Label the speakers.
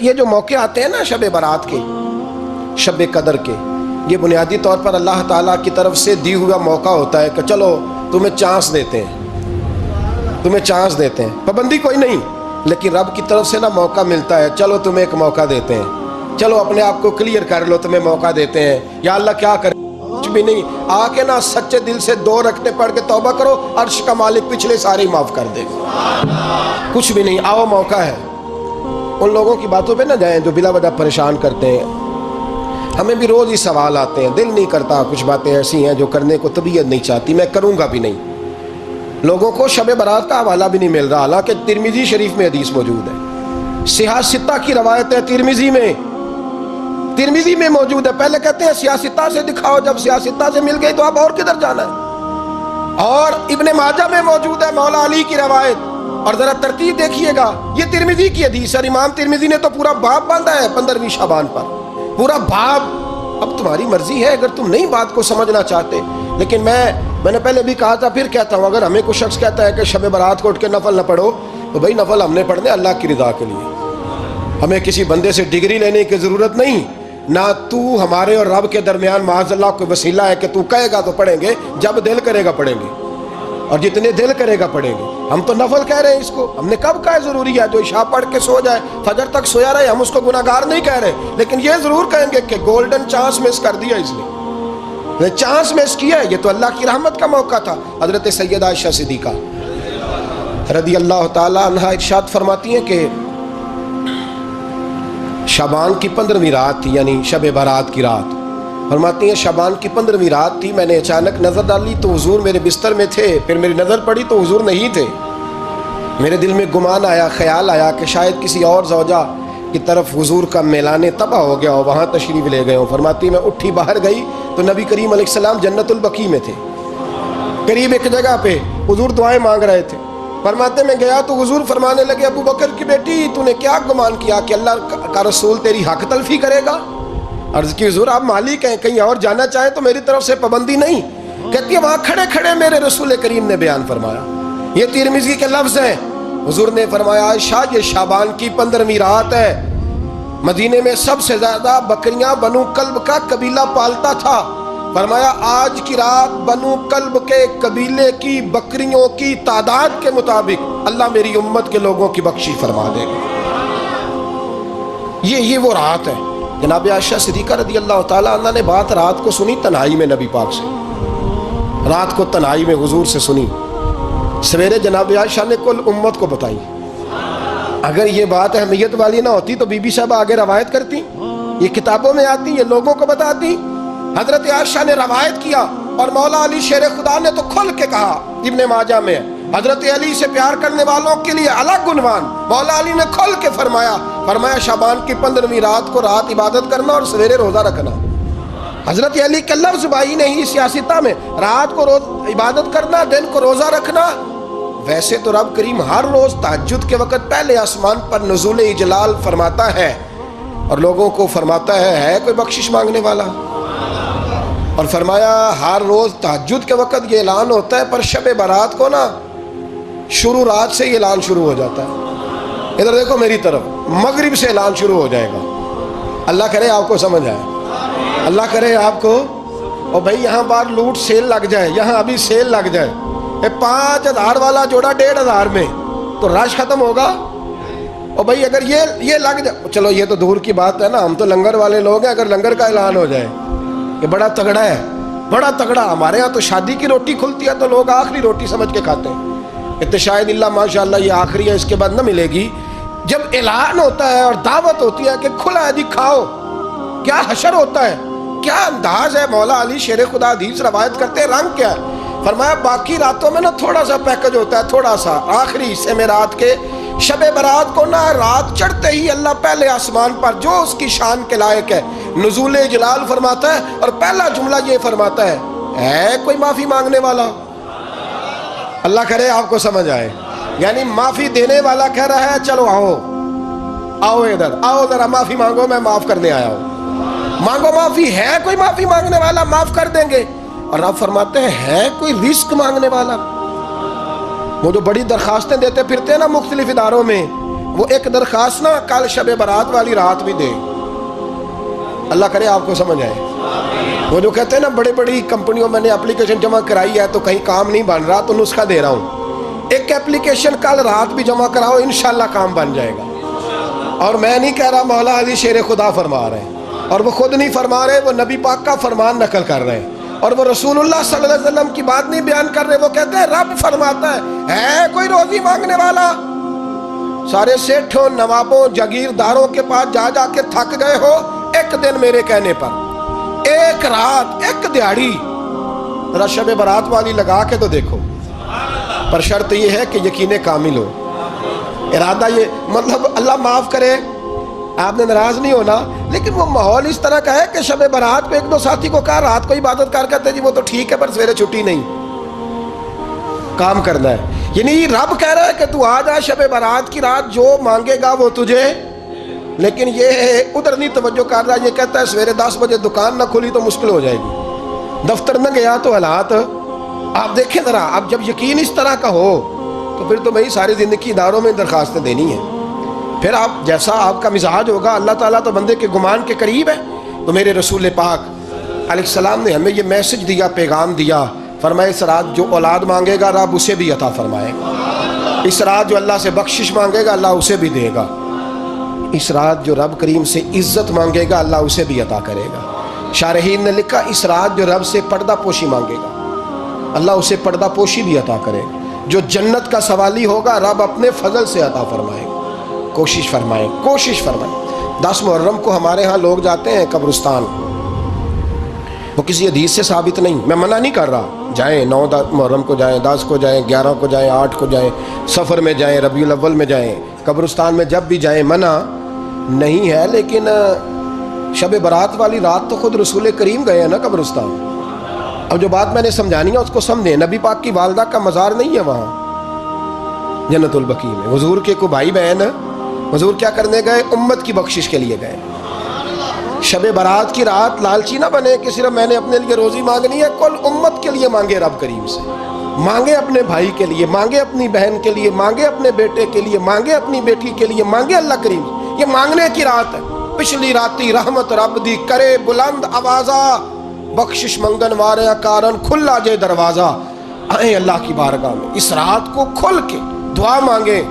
Speaker 1: یہ جو موقع آتے ہیں نا شب برات کے، شب قدر کے، یہ بنیادی طور پر اللہ تعالیٰ کی طرف سے دی ہوا موقع ہوتا ہے کہ چلو تمہیں چانس دیتے ہیں، تمہیں چانس دیتے ہیں، پابندی کوئی نہیں، لیکن رب کی طرف سے نا موقع ملتا ہے، چلو تمہیں ایک موقع دیتے ہیں، چلو اپنے آپ کو کلیئر کر لو، تمہیں موقع دیتے ہیں۔ یا اللہ کیا کرے، کچھ بھی نہیں، آ کے نا سچے دل سے 2 رکعتیں پڑھ کے توبہ کرو، عرش کا مالک پچھلے سارے ہی معاف کر دے گا۔ کچھ بھی نہیں، آؤ موقع ہے۔ ان لوگوں کی باتوں پہ نہ جائیں جو بلا وجہ پریشان کرتے ہیں، ہمیں بھی روز ہی سوال آتے ہیں، دل نہیں کرتا، کچھ باتیں ایسی ہیں جو کرنے کو طبیعت نہیں چاہتی، میں کروں گا بھی نہیں۔ لوگوں کو شب برات کا حوالہ بھی نہیں مل رہا، حالانکہ ترمذی شریف میں حدیث موجود ہے، صحاح ستہ کی روایت ہے، ترمذی میں موجود ہے۔ پہلے کہتے ہیں صحاح ستہ سے دکھاؤ، جب صحاح ستہ سے مل گئی تو اب اور کدھر جانا ہے؟ اور ابن ماجہ میں موجود ہے مولا علی کی روایت، اور ذرا ترتیب دیکھیے گا، یہ ترمذی کی حدیث ہے، امام ترمذی نے تو پورا باب باندھا ہے 15ویں شعبان پر، پورا باب۔ اب تمہاری مرضی ہے اگر تم نہیں بات کو سمجھنا چاہتے، لیکن میں نے پہلے بھی کہا تھا، پھر کہتا ہوں، اگر ہمیں کوئی شخص کہتا ہے کہ شب برات کو اٹھ کے نفل نہ پڑھو، تو بھائی نفل ہم نے پڑھنے اللہ کی رضا کے لیے، ہمیں کسی بندے سے ڈگری لینے کی ضرورت نہیں، نہ تو ہمارے اور رب کے درمیان معاذ اللہ کوئی وسیلہ ہے کہ تو کہے گا تو پڑھیں گے، جب دل کرے گا پڑھیں گے، اور جتنے دل کرے گا پڑھیں گے۔ ہم تو نفل کہہ رہے ہیں اس کو، ہم نے کب کہا ضروری ہے جو عشاء پڑھ کے سو جائے فجر تک سویا رہے، ہم اس کو گناہگار نہیں کہہ رہے، لیکن یہ ضرور کہیں گے کہ گولڈن چانس مس کر دیا اس نے، چانس مس کیا ہے، یہ تو اللہ کی رحمت کا موقع تھا۔ حضرت سیدہ عائشہ صدیقہ رضی اللہ تعالی عنہا ارشاد فرماتی ہیں کہ شعبان کی 15ویں رات تھی، یعنی شب برات کی رات، فرماتی ہیں شعبان کی 15ویں رات تھی، میں نے اچانک نظر ڈالی تو حضور میرے بستر میں تھے، پھر میری نظر پڑی تو حضور نہیں تھے، میرے دل میں گمان آیا، خیال آیا کہ شاید کسی اور زوجہ کی طرف حضور کا میلان طبع ہو گیا ہو، وہاں تشریف لے گئے ہوں۔ فرماتی میں اٹھی باہر گئی تو نبی کریم علیہ السلام جنت البقیع میں تھے، قریب ایک جگہ پہ حضور دعائیں مانگ رہے تھے۔ فرماتے میں گیا تو حضور فرمانے لگے، ابو بکر کی بیٹی تو نے کیا گمان کیا کہ اللہ کا رسول تیری حق تلفی کرے گا؟ عرض کی حضور آپ مالک ہیں، کہیں اور جانا چاہیں تو میری طرف سے پابندی نہیں۔ کہتی ہے وہاں کھڑے کھڑے میرے رسول کریم نے بیان فرمایا، یہ ترمذی کے لفظ ہیں، حضور نے فرمایا عائشہ یہ شعبان کی 15ویں رات ہے، مدینے میں سب سے زیادہ بکریاں بنو کلب کا قبیلہ پالتا تھا، فرمایا آج کی رات بنو کلب کے قبیلے کی بکریوں کی تعداد کے مطابق اللہ میری امت کے لوگوں کی بخشش فرما دے گا۔ یہ وہ رات ہے۔ جناب عائشہ صدیقہ رضی اللہ تعالیٰ عنہ نے بات رات کو سنی تنہائی میں، نبی پاک سے، رات کو تنہائی میں حضور سے سنی، سویرے جناب عائشہ نے کل امت کو بتائی۔ اگر یہ بات اہمیت والی نہ ہوتی تو بی بی صاحب آگے روایت کرتی، یہ کتابوں میں آتی، یہ لوگوں کو بتاتی۔ حضرت عائشہ نے روایت کیا، اور مولا علی شیر خدا نے تو کھل کے کہا، ابن ماجہ میں حضرت علی سے پیار کرنے والوں کے لیے الگ عنوان، مولا علی نے کھل کے فرمایا شعبان کی 15ویں رات کو رات عبادت کرنا اور سویرے روزہ رکھنا۔ حضرت علی کے لفظ بھائی نہیں سیاستہ میں، رات کو عبادت کرنا، دن کو روزہ رکھنا۔ ویسے تو رب کریم ہر روز تہجد کے وقت پہلے آسمان پر نزول اجلال فرماتا ہے اور لوگوں کو فرماتا ہے کوئی بخشش مانگنے والا، اور فرمایا ہر روز تہجد کے وقت یہ اعلان ہوتا ہے، پر شب برات کو نا شروع رات سے یہ اعلان شروع ہو جاتا ہے۔ ادھر دیکھو میری طرف، مغرب سے اعلان شروع ہو جائے گا۔ اللہ کرے آپ کو سمجھ آئے، اللہ کرے آپ کو، اور بھائی یہاں بار لوٹ سیل لگ جائے، یہاں ابھی سیل لگ جائے، 5000 والا جوڑا 1500 میں، تو رش ختم ہوگا۔ اور بھائی اگر یہ لگ جائے، چلو یہ تو دور کی بات ہے نا، ہم تو لنگر والے لوگ ہیں، اگر لنگر کا اعلان ہو جائے کہ بڑا تگڑا ہے، بڑا تگڑا، ہمارے ہاں تو شادی کی روٹی کھلتی ہے تو لوگ آخری روٹی سمجھ کے کھاتے ہیں، کہ شاید اللہ ماشاءاللہ یہ آخری ہے، اس کے بعد نہ ملے گی۔ جب اعلان ہوتا ہے اور دعوت ہوتی ہے کہ کھلا ہے جی کھاؤ، کیا حشر ہوتا ہے، کیا انداز ہے۔ مولا علی شیر خدا حدیث روایت کرتے ہیں، رنگ کیا ہے؟ فرمایا باقی راتوں میں نا تھوڑا سا پیکج ہوتا ہے، تھوڑا سا، آخری حصے میں رات کے شب برات کو نا رات چڑھتے ہی اللہ پہلے آسمان پر جو اس کی شان کے لائق ہے نزول جلال فرماتا ہے، اور پہلا جملہ یہ فرماتا ہے کوئی معافی مانگنے والا؟ اللہ کرے آپ کو سمجھ آئے، یعنی معافی دینے والا کہہ رہا ہے چلو آؤ ادھر آؤ، ذرا معافی مانگو، میں معاف کرنے آیا ہوں، مانگو معافی۔ ہے کوئی معافی مانگنے والا؟ معاف کر دیں گے۔ اور آپ فرماتے ہیں ہے کوئی رزق مانگنے والا؟ وہ جو بڑی درخواستیں دیتے پھرتے ہیں نا مختلف اداروں میں، وہ ایک درخواست نہ کل شب برات والی رات بھی دے. اللہ کرے آپ کو سمجھ آئے. وہ جو کہتے ہیں نا بڑی بڑی کمپنیوں میں نے اپلیکیشن جمع کرائی ہے تو کہیں کام نہیں بن رہا تو نسخہ دے رہا ہوں, ایک اپلیکیشن کل رات بھی جمع کراؤ انشاءاللہ کام بن جائے گا. اور میں نہیں کہہ رہا, مولا علی شیر خدا فرما رہے ہیں, اور وہ خود نہیں فرما رہے, وہ نبی پاک کا فرمان نقل کر رہے ہیں, اور وہ رسول اللہ صلی اللہ علیہ وسلم کی بات نہیں بیان کر رہے. وہ کہتے ہیں رب فرماتا ہے کوئی روزی مانگنے والا, سارے سیٹھوں نوابوں جاگیرداروں کے پاس جا جا کے تھک گئے ہو, ایک دن میرے کہنے پر, ایک رات, ایک دیہڑی ذرا شب برات والی لگا کے تو دیکھو. پر شرط یہ ہے کہ یقین کامل ہو, ارادہ یہ مطلب اللہ معاف کرے آپ نے ناراض نہیں ہونا, لیکن وہ ماحول اس طرح کا ہے کہ شب برات پہ ایک دو ساتھی کو کہا رات کو عبادت کر کہتے جی وہ تو ٹھیک ہے پر سویرے چھٹی نہیں, کام کرنا ہے. یعنی رب کہہ رہا ہے کہ تو آ جا شب برات کی رات, جو مانگے گا وہ تجھے, لیکن یہ ادھر نہیں توجہ کر رہا. یہ کہتا ہے سویرے 10 بجے دکان نہ کھلی تو مشکل ہو جائے گی, دفتر نہ گیا تو حالات آپ دیکھیں ذرا. اب جب یقین اس طرح کا ہو تو پھر تو میں ساری زندگی اداروں میں درخواستیں دینی ہیں. پھر آپ جیسا آپ کا مزاج ہوگا, اللہ تعالیٰ تو بندے کے گمان کے قریب ہے. تو میرے رسول پاک علیہ السلام نے ہمیں یہ میسج دیا, پیغام دیا, فرمایا اس رات جو اولاد مانگے گا رب اسے بھی عطا فرمائے گا, اس رات جو اللہ سے بخشش مانگے گا اللہ اسے بھی دے گا, اس رات جو رب کریم سے عزت مانگے گا اللہ اسے بھی عطا کرے گا. شارحین نے لکھا اس رات جو رب سے پردہ پوشی مانگے گا اللہ اسے پردہ پوشی بھی عطا کرے گا. جو جنت کا سوالی ہوگا رب اپنے فضل سے عطا فرمائے گا. کوشش فرمائیں, کوشش فرمائیں. 10 محرم کو ہمارے ہاں لوگ جاتے ہیں قبرستان, وہ کسی حدیث سے ثابت نہیں, میں منع نہیں کر رہا, جائیں 9 محرم کو جائیں, 10 کو جائیں, 11 کو جائیں, 8 کو جائیں, سفر میں جائیں, ربیع الاول میں جائیں, قبرستان میں جب بھی جائیں, منع نہیں ہے. لیکن شب برات والی رات تو خود رسول کریم گئے ہیں نا قبرستان. اب جو بات میں نے سمجھانی ہے اس کو سمجھیں. نبی پاک کی والدہ کا مزار نہیں ہے وہاں جنت البقیع میں. حضور کے کو بھائی بہن, حضور کیا کرنے گئے, امت کی بخشش کے لیے گئے. شب برات کی رات لالچی نہ بنے کہ صرف میں نے اپنے لیے روزی مانگنی ہے, کل امت کے لیے مانگے, رب کریم سے مانگے, اپنے بھائی کے لیے مانگے, اپنی بہن کے لیے مانگے, اپنے بیٹے کے لیے مانگے, اپنی بیٹی کے لیے مانگے. اللہ کریم یہ مانگنے کی رات ہے. پچھلی راتی رحمت رب دی کرے بلند آوازہ, بخشش منگن وارے کارن کھلا جے دروازہ. آئیں اللہ کی بارگاہ میں اس رات کو کھل کے دعا مانگیں,